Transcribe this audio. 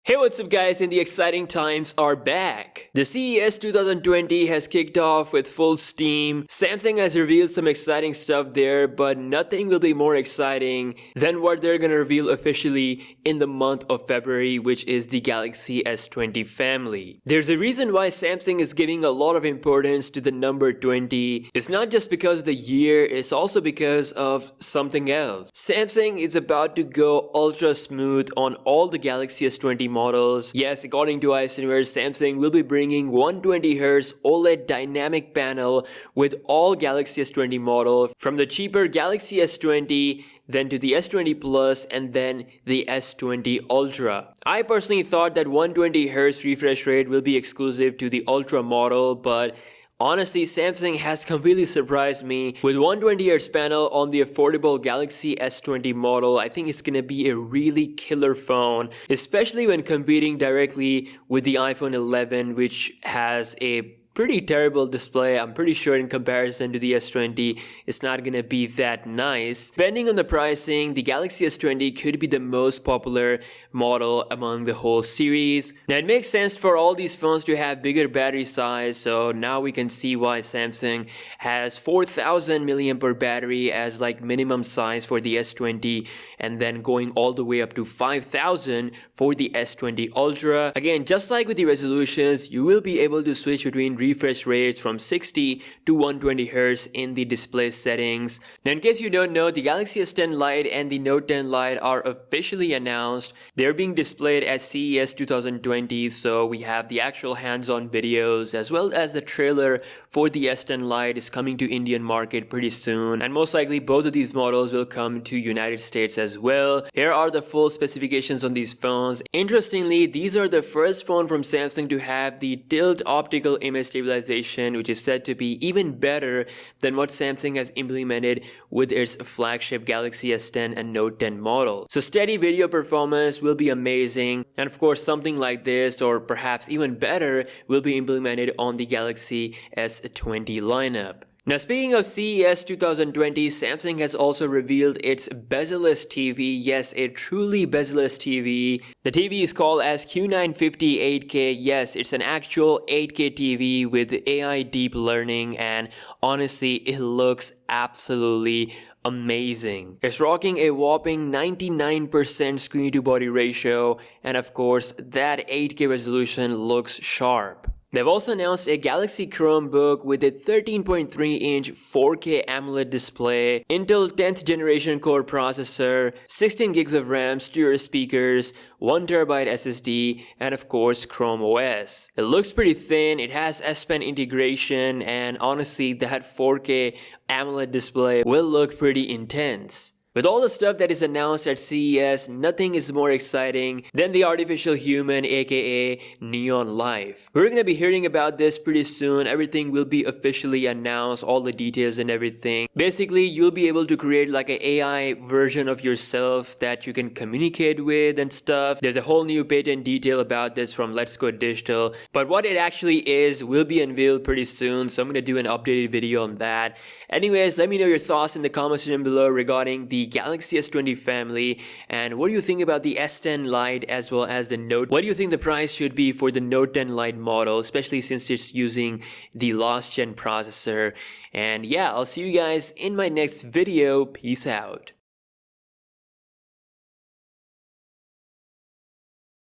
Hey, what's up guys, and the exciting times are back. The CES 2020 has kicked off with full steam. Samsung has revealed some exciting stuff there, but nothing will be more exciting than what they're gonna reveal officially in the month of February, which is the Galaxy S20 family. There's a reason why Samsung is giving a lot of importance to the number 20. It's not just because of the year, it's also because of something else. Samsung is about to go ultra smooth on all the Galaxy S20 models. Yes, according to iSuniverse, Samsung will be bringing 120Hz OLED dynamic panel with all Galaxy S20 models, from the cheaper Galaxy S20, then to the S20 Plus, and then the S20 Ultra. I personally thought that 120Hz refresh rate will be exclusive to the Ultra model, but honestly, Samsung has completely surprised me with 120Hz panel on the affordable Galaxy S20 model. I think it's gonna be a really killer phone, especially when competing directly with the iPhone 11, which has a pretty terrible display. I'm pretty sure in comparison to the S20, it's not gonna be that nice. Depending on the pricing, the Galaxy S20 could be the most popular model among the whole series. Now it makes sense for all these phones to have bigger battery size, so now we can see why Samsung has 4000 mAh battery as like minimum size for the S20, and then going all the way up to 5000 for the S20 Ultra. Again, just like with the resolutions, you will be able to switch between refresh rates from 60 to 120Hz in the display settings. Now in case you don't know, the Galaxy S10 Lite and the Note 10 Lite are officially announced. They're being displayed at CES 2020, so we have the actual hands-on videos as well as the trailer for the S10 Lite is coming to Indian market pretty soon, and most likely both of these models will come to United States as well. Here are the full specifications on these phones. Interestingly, these are the first phone from Samsung to have the tilt optical image stabilization, which is said to be even better than what Samsung has implemented with its flagship Galaxy S10 and Note 10 model. So steady video performance will be amazing, and of course something like this, or perhaps even better, will be implemented on the Galaxy S20 lineup. Now speaking of CES 2020, Samsung has also revealed its bezel-less TV. Yes, a truly bezel-less TV. The TV is called as Q950 8K. Yes, it's an actual 8K TV with AI deep learning, and honestly, it looks absolutely amazing. It's rocking a whopping 99% screen to body ratio, and of course, that 8K resolution looks sharp. They've also announced a Galaxy Chromebook with a 13.3-inch 4K AMOLED display, Intel 10th generation core processor, 16 gigs of RAM, stereo speakers, 1TB SSD, and of course Chrome OS. It looks pretty thin, it has S Pen integration, and honestly that 4K AMOLED display will look pretty intense. With all the stuff that is announced at CES, nothing is more exciting than the artificial human, aka Neon Life. We're gonna be hearing about this pretty soon. Everything will be officially announced, all the details and everything. Basically, you'll be able to create like an AI version of yourself that you can communicate with and stuff. There's a whole new patent detail about this from Let's Go Digital, but what it actually is will be unveiled pretty soon, so I'm gonna do an updated video on that. Anyways, let me know your thoughts in the comment section below regarding the Galaxy S20 family, and what do you think about the S10 Lite as well as the Note? What do you think the price should be for the Note 10 Lite model, especially since it's using the last gen processor? And yeah, I'll see you guys in my next video. Peace out.